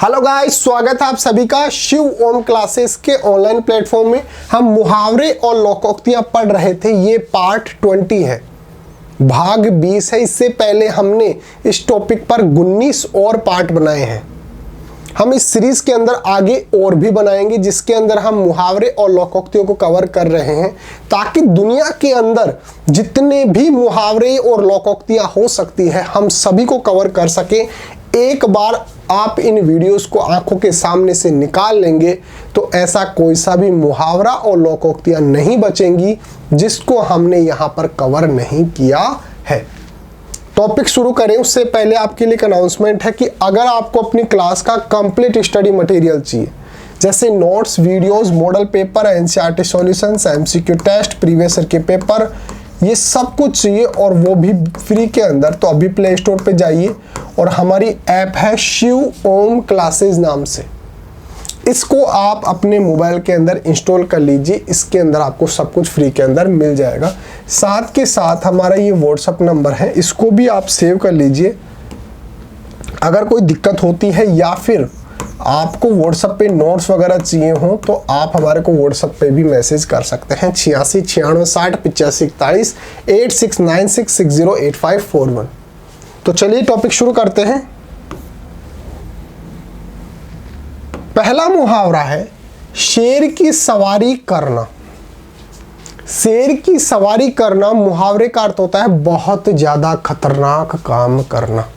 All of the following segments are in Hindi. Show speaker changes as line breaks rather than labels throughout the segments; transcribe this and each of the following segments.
हेलो गाइस, स्वागत है आप सभी का शिव ओम क्लासेस के ऑनलाइन प्लेटफॉर्म में। हम मुहावरे और लोकोक्तियां पढ़ रहे थे। ये पार्ट 20 है, भाग 20 है। इससे पहले हमने इस टॉपिक पर 19 और पार्ट बनाए हैं। हम इस सीरीज के अंदर आगे और भी बनाएंगे, जिसके अंदर हम मुहावरे और लोकोक्तियों को कवर कर रहे हैं, ताकि दुनिया के अंदर जितने भी मुहावरे और लोकोक्तियां हो सकती है हम सभी को कवर कर सके। एक बार आप इन वीडियोस को आंखों के सामने से निकाल लेंगे तो ऐसा कोई सा भी मुहावरा और लोकोक्तियां नहीं बचेंगी जिसको हमने यहाँ पर कवर नहीं किया है। टॉपिक शुरू करें उससे पहले आपके लिए एक अनाउंसमेंट है कि अगर आपको अपनी क्लास का कंप्लीट स्टडी मटेरियल चाहिए, जैसे notes, videos, model paper, NCERT solutions, MCQ test, previous year के पेपर, ये सब कुछ चाहिए और वो भी फ्री के अंदर, तो अभी प्ले स्टोर पे जाइए और हमारी ऐप है शिव ओम क्लासेस नाम से। इसको आप अपने मोबाइल के अंदर इंस्टॉल कर लीजिए। इसके अंदर आपको सब कुछ फ्री के अंदर मिल जाएगा। साथ के साथ हमारा ये व्हाट्सएप नंबर है, इसको भी आप सेव कर लीजिए। अगर कोई दिक्कत होती है या फिर आपको व्हाट्सएप पे नोट्स वगैरह चाहिए हो तो आप हमारे को व्हाट्सएप पे भी मैसेज कर सकते हैं। 86 96 60 85 41 8696 608541। तो चलिए टॉपिक शुरू करते हैं। पहला मुहावरा है शेर की सवारी करना। शेर की सवारी करना मुहावरे का अर्थ होता है बहुत ज्यादा खतरनाक काम करना,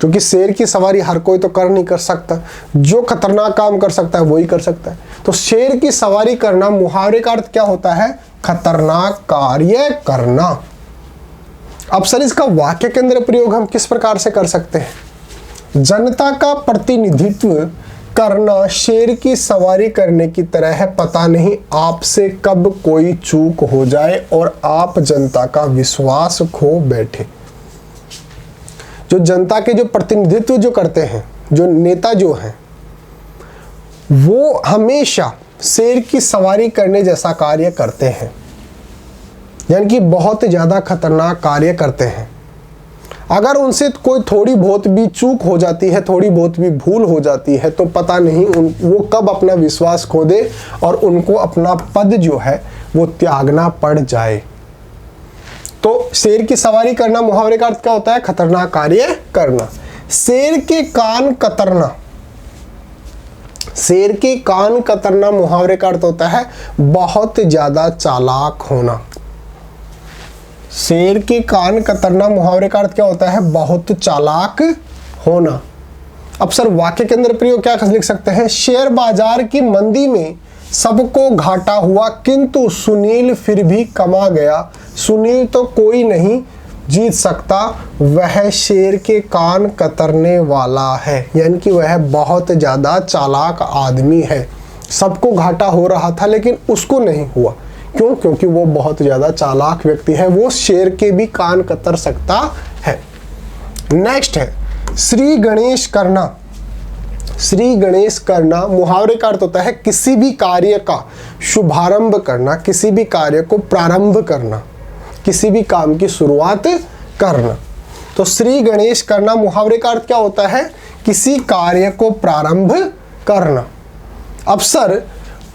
क्योंकि शेर की सवारी हर कोई तो कर नहीं कर सकता। जो खतरनाक काम कर सकता है वही कर सकता है। तो शेर की सवारी करना मुहावरे का अर्थ क्या होता है? खतरनाक कार्य करना। अब सर इसका वाक्य के अंदर प्रयोग हम किस प्रकार से कर सकते हैं? जनता का प्रतिनिधित्व करना शेर की सवारी करने की तरह है। पता नहीं आपसे कब कोई चूक हो जाए और आप जनता का विश्वास खो बैठे। जो जनता के जो प्रतिनिधित्व जो करते हैं, जो नेता जो हैं, वो हमेशा शेर की सवारी करने जैसा कार्य करते हैं, यानी कि बहुत ज़्यादा खतरनाक कार्य करते हैं। अगर उनसे कोई थोड़ी बहुत भी चूक हो जाती है, थोड़ी बहुत भी भूल हो जाती है, तो पता नहीं वो कब अपना विश्वास खो दे और उनको अपना पद जो है वो त्यागना पड़ जाए। तो शेर की सवारी करना मुहावरे का अर्थ क्या होता है? खतरनाक कार्य करना। शेर के कान कतरना। शेर के कान कतरना मुहावरे का अर्थ होता है बहुत ज्यादा चालाक होना। शेर के कान कतरना मुहावरे का अर्थ क्या होता है? बहुत चालाक होना। अब सर वाक्य के अंदर प्रयोग क्या लिख सकते हैं? शेयर बाजार की मंदी में सबको घाटा हुआ, किंतु सुनील फिर भी कमा गया। सुनील तो कोई नहीं जीत सकता, वह शेर के कान कतरने वाला है, यानी कि वह बहुत ज़्यादा चालाक आदमी है। सबको घाटा हो रहा था लेकिन उसको नहीं हुआ। क्यों? क्योंकि वो बहुत ज़्यादा चालाक व्यक्ति है, वो शेर के भी कान कतर सकता है। नेक्स्ट है श्री गणेश करना। श्री गणेश करना मुहावरे का अर्थ होता है किसी भी कार्य का शुभारंभ करना, किसी भी कार्य को प्रारंभ करना, किसी भी काम की शुरुआत करना। तो श्री गणेश करना मुहावरे का अर्थ क्या होता है? किसी कार्य को प्रारंभ करना। अब सर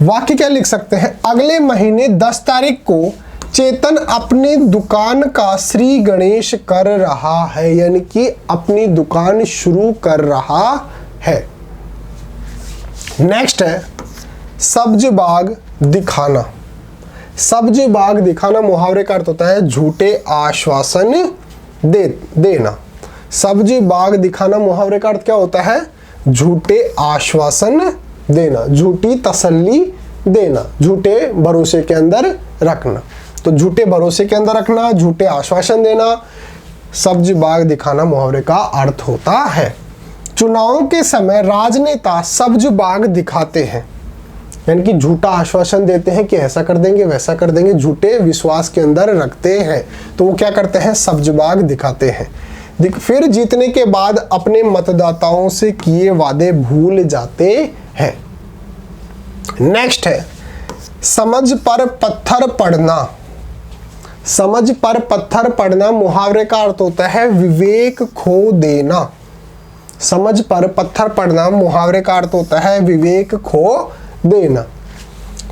वाक्य क्या लिख सकते हैं? अगले महीने 10 तारीख को चेतन अपनी दुकान का श्री गणेश कर रहा है, यानी कि अपनी दुकान शुरू कर रहा है। नेक्स्ट है सब्ज बाग दिखाना। सब्ज बाग दिखाना मुहावरे का अर्थ होता है झूठे आश्वासन देना। सब्ज बाग दिखाना मुहावरे का अर्थ क्या होता है? झूठे आश्वासन देना, झूठी तसल्ली देना, झूठे भरोसे के अंदर रखना। तो झूठे भरोसे के अंदर रखना, झूठे आश्वासन देना, सब्ज बाग दिखाना मुहावरे का अर्थ होता है। चुनाव के समय राजनेता सब्ज बाग दिखाते हैं, यानी कि झूठा आश्वासन देते हैं कि ऐसा कर देंगे वैसा कर देंगे, झूठे विश्वास के अंदर रखते हैं, तो वो क्या करते हैं? सब्ज बाग दिखाते हैं। फिर जीतने के बाद अपने मतदाताओं से किए वादे भूल जाते हैं। नेक्स्ट है समझ पर पत्थर पड़ना। समझ पर पत्थर पड़ना मुहावरे का अर्थ होता है विवेक खो देना, समझ पर पत्थर पड़ना मुहावरे का अर्थ होता है विवेक खो देना।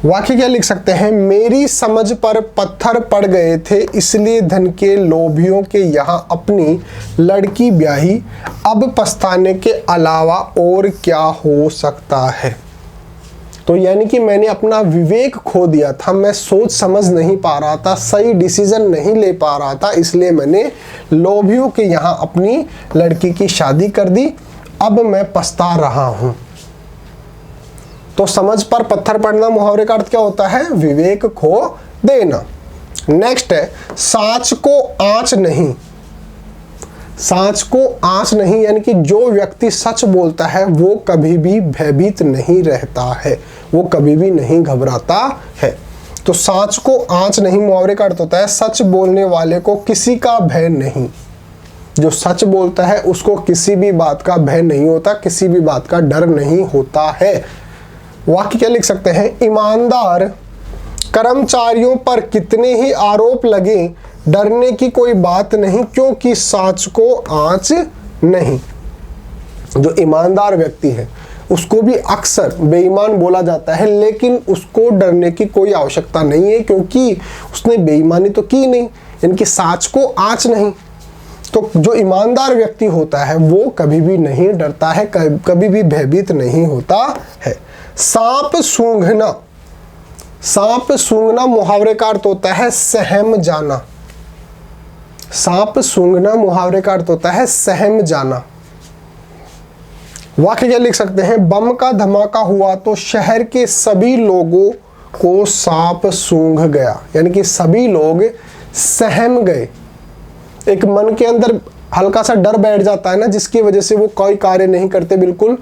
वाक्य क्या लिख सकते हैं, मेरी समझ पर पत्थर पड़ गए थे इसलिए धन के लोभियों के यहाँ अपनी लड़की ब्याही, अब पछताने के अलावा और क्या हो सकता है। तो यानी कि मैंने अपना विवेक खो दिया था, मैं सोच समझ नहीं पा रहा था, सही डिसीजन नहीं ले पा रहा था, इसलिए मैंने लोभियों के यहाँ अपनी लड़की की शादी कर दी, अब मैं पछता रहा हूं। तो समझ पर पत्थर पड़ना मुहावरे का अर्थ क्या होता है, विवेक खो देना। नेक्स्ट है साँच को आँच नहीं। साँच को आँच नहीं यानी कि जो व्यक्ति सच बोलता है वो कभी भी भयभीत नहीं रहता है, वो कभी भी नहीं घबराता है। तो साँच को आँच नहीं मुहावरे का अर्थ होता है सच बोलने वाले को किसी का भय नहीं। जो सच बोलता है उसको किसी भी बात का भय नहीं होता, किसी भी बात का डर नहीं होता है। वाक्य क्या लिख सकते हैं, ईमानदार कर्मचारियों पर कितने ही आरोप लगे डरने की कोई बात नहीं क्योंकि साँच को आँच नहीं। जो ईमानदार व्यक्ति है उसको भी अक्सर बेईमान बोला जाता है, लेकिन उसको डरने की कोई आवश्यकता नहीं है क्योंकि उसने बेईमानी तो की नहीं, इनकी साँच को आँच नहीं। तो जो ईमानदार व्यक्ति होता है वो कभी भी नहीं डरता है, कभी भी भयभीत नहीं होता है। सांप सूंघना। सांप सूंघना मुहावरे का अर्थ होता है सहम जाना। सांप सूंघना मुहावरे का अर्थ होता है सहम जाना। वाक्य क्या लिख सकते हैं, बम का धमाका हुआ तो शहर के सभी लोगों को सांप सूंघ गया, यानी कि सभी लोग सहम गए। एक मन के अंदर हल्का सा डर बैठ जाता है ना, जिसकी वजह से वो कोई कार्य नहीं करते, बिल्कुल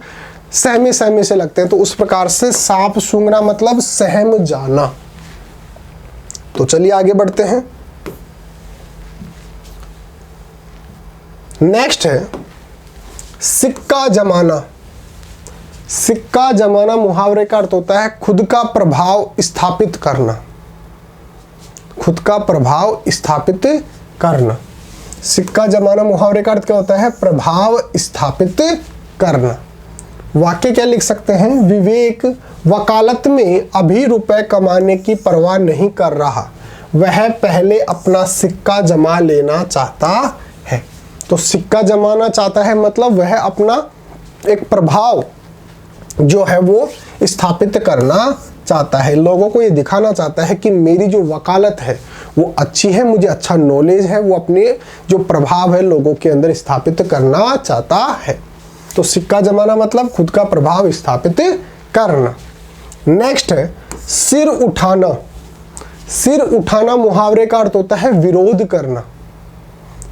सहमे सहमे से लगते हैं। तो उस प्रकार से सांप सूंघना मतलब सहम जाना। तो चलिए आगे बढ़ते हैं। नेक्स्ट है सिक्का जमाना। सिक्का जमाना मुहावरे का अर्थ होता है खुद का प्रभाव स्थापित करना। खुद का प्रभाव स्थापित करना। सिक्का जमाना मुहावरे का अर्थ क्या होता है, प्रभाव स्थापित करना। वाक्य क्या लिख सकते हैं, विवेक वकालत में अभी रुपए कमाने की परवाह नहीं कर रहा, वह पहले अपना सिक्का जमा लेना चाहता है। तो सिक्का जमाना चाहता है मतलब वह अपना एक प्रभाव जो है वो स्थापित करना चाहता है, लोगों को ये दिखाना चाहता है कि मेरी जो वकालत है वो अच्छी है, मुझे अच्छा नॉलेज है, वो अपने जो प्रभाव है लोगों के अंदर स्थापित करना चाहता है। तो सिक्का जमाना मतलब खुद का प्रभाव स्थापित करना। नेक्स्ट है सिर उठाना। सिर उठाना मुहावरे का अर्थ होता है विरोध करना।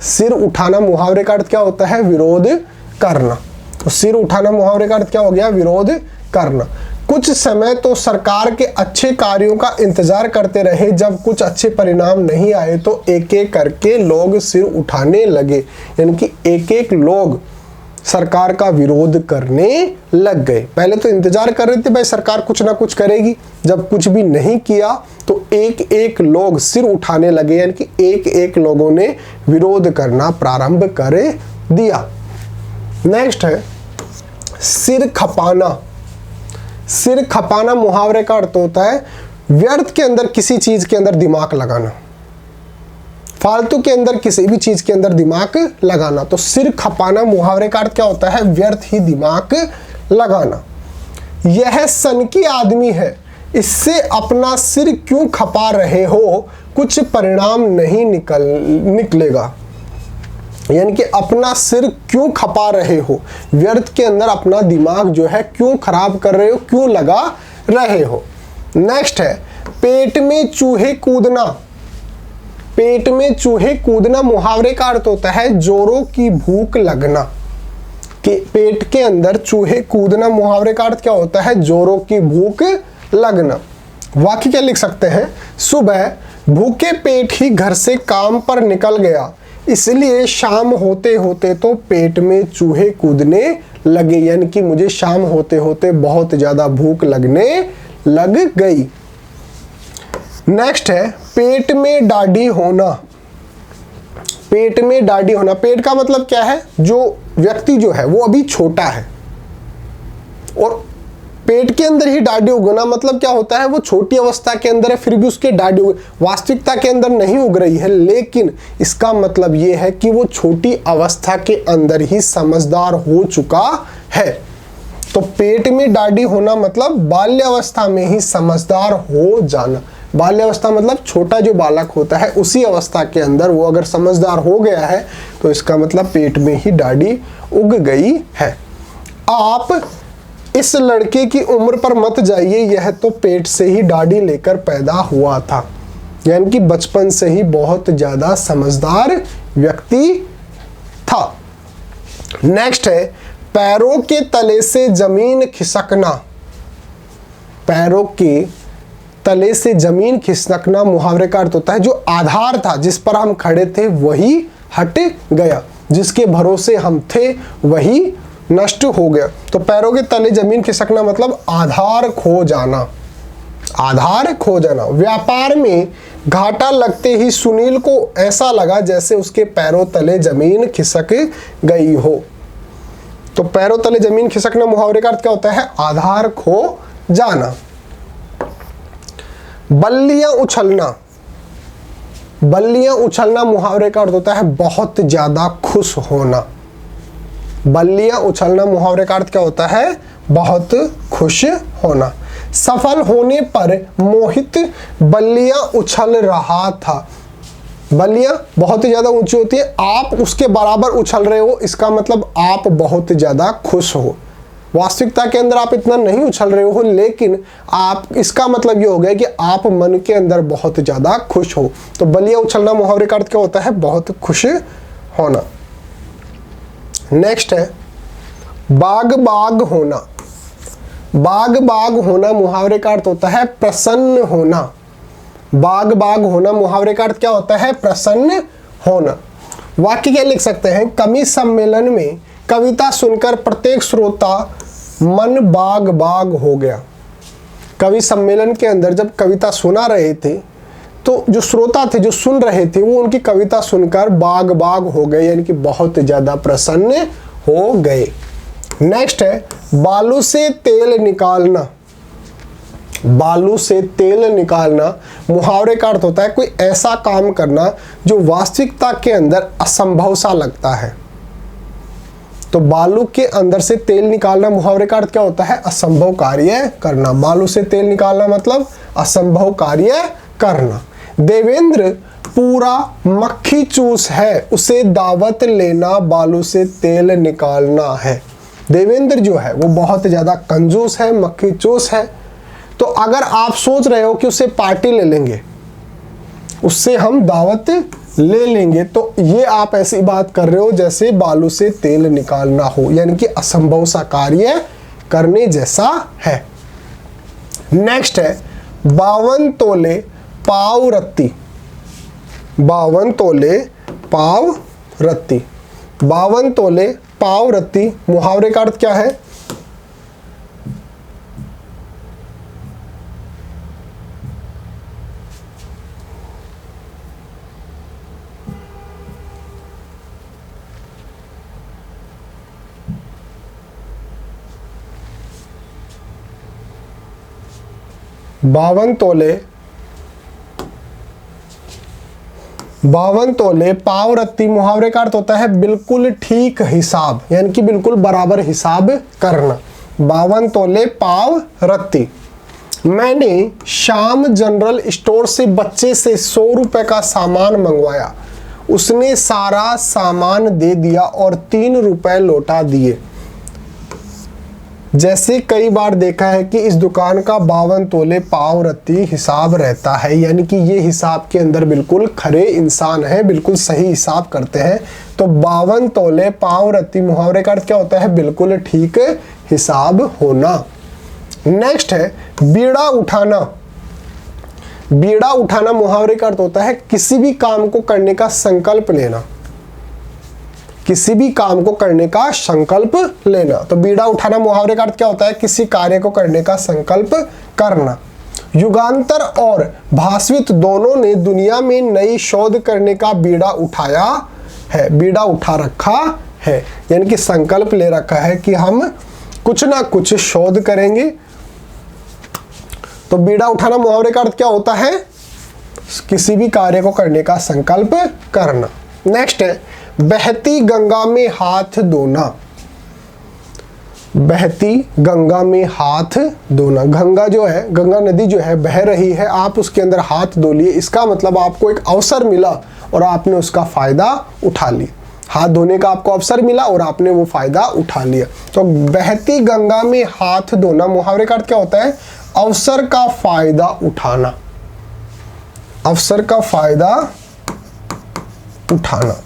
सिर उठाना मुहावरे का अर्थ क्या होता है, विरोध करना। तो सिर उठाना मुहावरे का अर्थ क्या हो गया, विरोध करना। कुछ समय तो सरकार के अच्छे कार्यों का इंतजार करते रहे, जब कुछ अच्छे परिणाम नहीं आए तो एक एक करके लोग सिर उठाने लगे, यानी कि एक एक लोग सरकार का विरोध करने लग गए। पहले तो इंतजार कर रहे थे भाई सरकार कुछ ना कुछ करेगी, जब कुछ भी नहीं किया तो एक एक लोग सिर उठाने लगे, यानी कि एक एक लोगों ने विरोध करना प्रारंभ कर दिया। नेक्स्ट है सिर खपाना। सिर खपाना मुहावरे का अर्थ होता है व्यर्थ के अंदर किसी चीज के अंदर दिमाग लगाना, फालतू के अंदर किसी भी चीज के अंदर दिमाग लगाना। तो सिर खपाना मुहावरे का अर्थ क्या होता है, व्यर्थ ही दिमाग लगाना। यह सनकी आदमी है, इससे अपना सिर क्यों खपा रहे हो, कुछ परिणाम नहीं निकलेगा। यानी कि अपना सिर क्यों खपा रहे हो, व्यर्थ के अंदर अपना दिमाग जो है क्यों खराब कर रहे हो, क्यों लगा रहे हो। नेक्स्ट है पेट में चूहे कूदना। पेट में चूहे कूदना मुहावरे का अर्थ होता है जोरों की भूख लगना। कि पेट के अंदर चूहे कूदना मुहावरे का अर्थ क्या होता है, जोरों की भूख लगना। वाक्य क्या लिख सकते हैं, सुबह भूखे पेट ही घर से काम पर निकल गया, इसलिए शाम होते होते तो पेट में चूहे कूदने लगे, यानी कि मुझे शाम होते होते बहुत ज्यादा भूख लगने लग गई। नेक्स्ट है पेट में डाढ़ी होना। पेट में डाढ़ी होना, पेट का मतलब क्या है, जो व्यक्ति जो है वो अभी छोटा है और पेट के अंदर ही दाढ़ी उगना मतलब क्या होता है, वो छोटी अवस्था के अंदर है फिर भी उसके दाढ़ी वास्तविकता के अंदर नहीं उग रही है, लेकिन इसका मतलब ये है कि वो छोटी अवस्था के अंदर ही समझदार हो चुका है। तो पेट में दाढ़ी होना मतलब बाल्यावस्था में ही समझदार हो जाना। बाल्यावस्था मतलब छोटा जो बालक होता है उसी अवस्था के अंदर वो अगर समझदार हो गया है तो इसका मतलब पेट में ही दाढ़ी उग गई है। आप इस लड़के की उम्र पर मत जाइए, यह तो पेट से ही दाढ़ी लेकर पैदा हुआ था, यानी कि बचपन से ही बहुत ज्यादा समझदार व्यक्ति था। नेक्स्ट है पैरों के तले से जमीन खिसकना। पैरों के तले से जमीन खिसकना मुहावरे का अर्थ होता है जो आधार था जिस पर हम खड़े थे वही हट गया, जिसके भरोसे हम थे वही नष्ट हो गया। तो पैरों के तले जमीन खिसकना मतलब आधार खो जाना, आधार खो जाना। व्यापार में घाटा लगते ही सुनील को ऐसा लगा जैसे उसके पैरों तले जमीन खिसक गई हो। तो पैरों तले जमीन खिसकना मुहावरे का अर्थ क्या होता है, आधार खो जाना। बल्लियां उछलना। बल्लियां उछलना मुहावरे का अर्थ होता है बहुत ज्यादा खुश होना। बल्लियां उछलना मुहावरे का अर्थ क्या होता है, बहुत खुश होना। सफल होने पर मोहित बल्लियां उछल रहा था। बल्लियां बहुत ही ज्यादा ऊंची होती है, आप उसके बराबर उछल रहे हो, इसका मतलब आप बहुत ज्यादा खुश हो। वास्तविकता के अंदर आप इतना नहीं उछल रहे हो, लेकिन आप, इसका मतलब ये हो गया कि आप मन के अंदर बहुत ज्यादा खुश हो। तो बल्लियां उछलना मुहावरे का अर्थ क्या होता है, बहुत खुश होना। नेक्स्ट है बाग बाग होना। बाग बाग होना मुहावरे का अर्थ होता है प्रसन्न होना। बाग बाग होना मुहावरे का अर्थ क्या होता है, प्रसन्न होना। वाक्य क्या लिख सकते हैं, कवि सम्मेलन में कविता सुनकर प्रत्येक श्रोता मन बाग बाग हो गया। कवि सम्मेलन के अंदर जब कविता सुना रहे थे तो जो श्रोता थे, जो सुन रहे थे, वो उनकी कविता सुनकर बाग बाग हो गए, यानी कि बहुत ज्यादा प्रसन्न हो गए। नेक्स्ट है बालू से तेल निकालना। बालू से तेल निकालना मुहावरे का अर्थ होता है कोई ऐसा काम करना जो वास्तविकता के अंदर असंभव सा लगता है। तो बालू के अंदर से तेल निकालना मुहावरे का अर्थ क्या होता है, असंभव कार्य करना। बालू से तेल निकालना मतलब असंभव कार्य करना। देवेंद्र पूरा मक्खी चूस है, उसे दावत लेना बालू से तेल निकालना है। देवेंद्र जो है वो बहुत ज्यादा कंजूस है, मक्खी चूस है। तो अगर आप सोच रहे हो कि उससे पार्टी ले लेंगे, उससे हम दावत ले लेंगे, तो ये आप ऐसी बात कर रहे हो जैसे बालू से तेल निकालना हो, यानी कि असंभव सा कार्य करने जैसा है। नेक्स्ट है 52 तोले पाव रत्ती। 52 तोले पाव रत्ती। 52 तोले पाव रत्ती मुहावरे का अर्थ क्या है, 52 तोले पाव रत्ती मुहावरे का अर्थ होता है बिल्कुल ठीक हिसाब, यानी कि बिल्कुल बराबर हिसाब करना। 52 तोले पाव रत्ती। मैंने श्याम जनरल स्टोर से बच्चे से 100 रुपए का सामान मंगवाया, उसने सारा सामान दे दिया और 3 रुपए लौटा दिए। जैसे कई बार देखा है कि इस दुकान का 52 तोले पाव रत्ती हिसाब रहता है, यानी कि ये हिसाब के अंदर बिल्कुल खरे इंसान है, बिल्कुल सही हिसाब करते हैं। तो 52 तोले पाव रत्ती मुहावरे का अर्थ क्या होता है, बिल्कुल ठीक हिसाब होना। नेक्स्ट है बीड़ा उठाना। बीड़ा उठाना मुहावरे का अर्थ होता है किसी भी काम को करने का संकल्प लेना, किसी भी काम को करने का संकल्प लेना। तो बीड़ा उठाना मुहावरे का अर्थ क्या होता है, किसी कार्य को करने का संकल्प करना। युगांतर और भास्वित दोनों ने दुनिया में नई शोध करने का बीड़ा उठाया है, बीड़ा उठा रखा है, यानी कि संकल्प ले रखा है कि हम कुछ ना कुछ शोध करेंगे। तो बीड़ा उठाना मुहावरे का अर्थ क्या होता है? किसी भी कार्य को करने का संकल्प करना। नेक्स्ट है बहती गंगा में हाथ धोना। बहती गंगा में हाथ धोना, गंगा जो है, गंगा नदी जो है बह रही है, आप उसके अंदर हाथ धो लिए, इसका मतलब आपको एक अवसर मिला और आपने उसका फायदा उठा लिया। हाथ धोने का आपको अवसर मिला और आपने वो फायदा उठा लिया। तो बहती गंगा में हाथ धोना मुहावरे का अर्थ क्या होता है? अवसर का फायदा उठाना, अवसर का फायदा उठाना।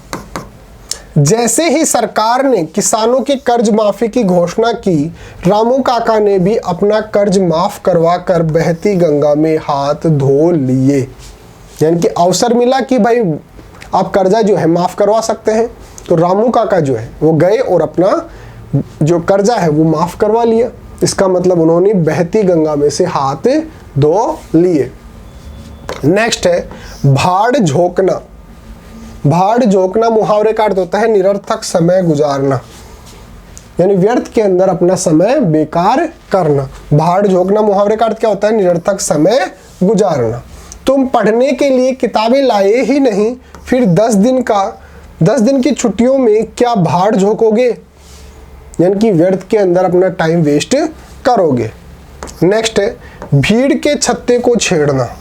जैसे ही सरकार ने किसानों की कर्ज माफी की घोषणा की, रामू काका ने भी अपना कर्ज माफ करवा कर बहती गंगा में हाथ धो लिए। यानी कि अवसर मिला कि भाई आप कर्जा जो है माफ करवा सकते हैं, तो रामू काका जो है वो गए और अपना जो कर्जा है वो माफ करवा लिया। इसका मतलब उन्होंने बहती गंगा में से हाथ धो लिए। नेक्स्ट है भाड़ झोंकना। भाड़ झोंकना मुहावरे का अर्थ होता है निरर्थक समय गुजारना, यानी व्यर्थ के अंदर अपना समय बेकार करना। भाड़ झोंकना मुहावरे का अर्थ क्या होता है? निरर्थक समय गुजारना। तुम पढ़ने के लिए किताबें लाए ही नहीं, फिर 10 दिन की छुट्टियों में क्या भाड़ झोंकोगे? यानी कि व्यर्थ के अंदर अपना टाइम वेस्ट करोगे। नेक्स्ट है भीड़ के छत्ते को छेड़ना।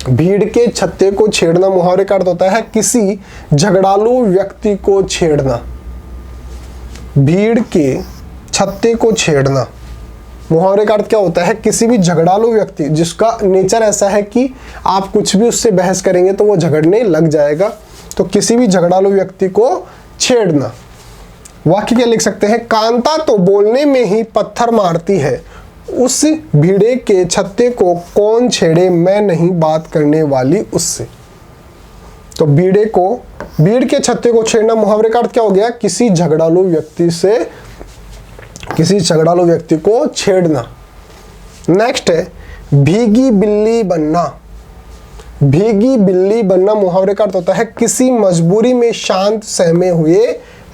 भीड़ के छत्ते को छेड़ना मुहावरे का अर्थ होता है किसी झगड़ालू व्यक्ति को छेड़ना। भीड़ के छत्ते को छेड़ना मुहावरे का अर्थ क्या होता है? किसी भी झगड़ालू व्यक्ति जिसका नेचर ऐसा है कि आप कुछ भी उससे बहस करेंगे तो वो झगड़ने लग जाएगा, तो किसी भी झगड़ालू व्यक्ति को छेड़ना। वाक्य क्या लिख सकते हैं? कांता तो बोलने में ही पत्थर मारती है, उस भीड़े के छत्ते को कौन छेड़े, मैं नहीं बात करने वाली उससे। तो भीड़ के छत्ते को छेड़ना मुहावरे का अर्थ क्या हो गया? किसी झगड़ालू व्यक्ति को छेड़ना। नेक्स्ट है भीगी बिल्ली बनना। भीगी बिल्ली बनना मुहावरे का अर्थ होता है किसी मजबूरी में शांत सहमे हुए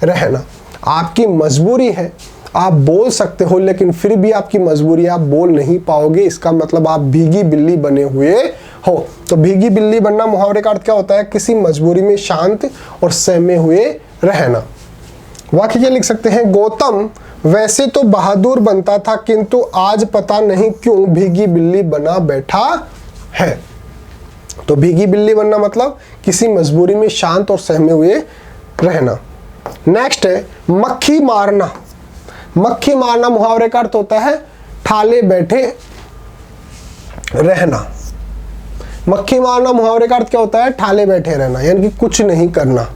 रहना। आपकी मजबूरी है, आप बोल सकते हो, लेकिन फिर भी आपकी मजबूरी आप बोल नहीं पाओगे, इसका मतलब आप भीगी बिल्ली बने हुए हो। तो भीगी बिल्ली बनना मुहावरे का अर्थ क्या होता है? किसी मजबूरी में शांत और सहमे हुए रहना। वाक्य क्या लिख सकते हैं? गौतम वैसे तो बहादुर बनता था, किंतु आज पता नहीं क्यों भीगी बिल्ली बना बैठा है। तो भीगी बिल्ली बनना मतलब किसी मजबूरी में शांत और सहमे हुए रहना। नेक्स्ट है मक्खी मारना। मक्खी मारना मुहावरे का अर्थ होता है ठाले बैठे रहना। मक्खी मारना मुहावरे का अर्थ क्या होता है? ठाले बैठे रहना, यानी कि कुछ नहीं करना।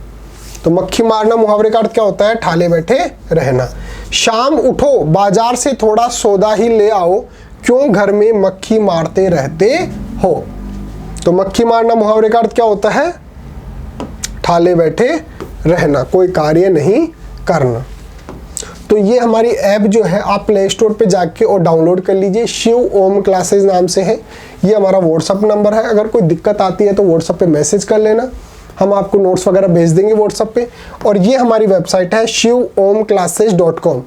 तो मक्खी मारना मुहावरे का अर्थ क्या होता है? ठाले बैठे रहना। शाम उठो बाजार से थोड़ा सौदा ही ले आओ, क्यों घर में मक्खी मारते रहते हो। तो मक्खी मारना मुहावरे का अर्थ क्या होता है? ठाले बैठे रहना, कोई कार्य नहीं करना। तो ये हमारी ऐप जो है आप प्ले स्टोर पे जाके और डाउनलोड कर लीजिए, शिव ओम क्लासेस नाम से है। ये हमारा व्हाट्सअप नंबर है, अगर कोई दिक्कत आती है तो व्हाट्सअप पे मैसेज कर लेना, हम आपको नोट्स वगैरह भेज देंगे व्हाट्सअप पे। और ये हमारी वेबसाइट है shivomclasses.com,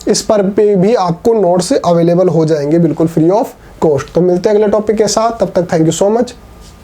इस पर पे भी आपको नोट्स अवेलेबल हो जाएंगे बिल्कुल फ्री ऑफ कॉस्ट। तो मिलते हैं अगले टॉपिक के साथ, तब तक थैंक यू सो मच।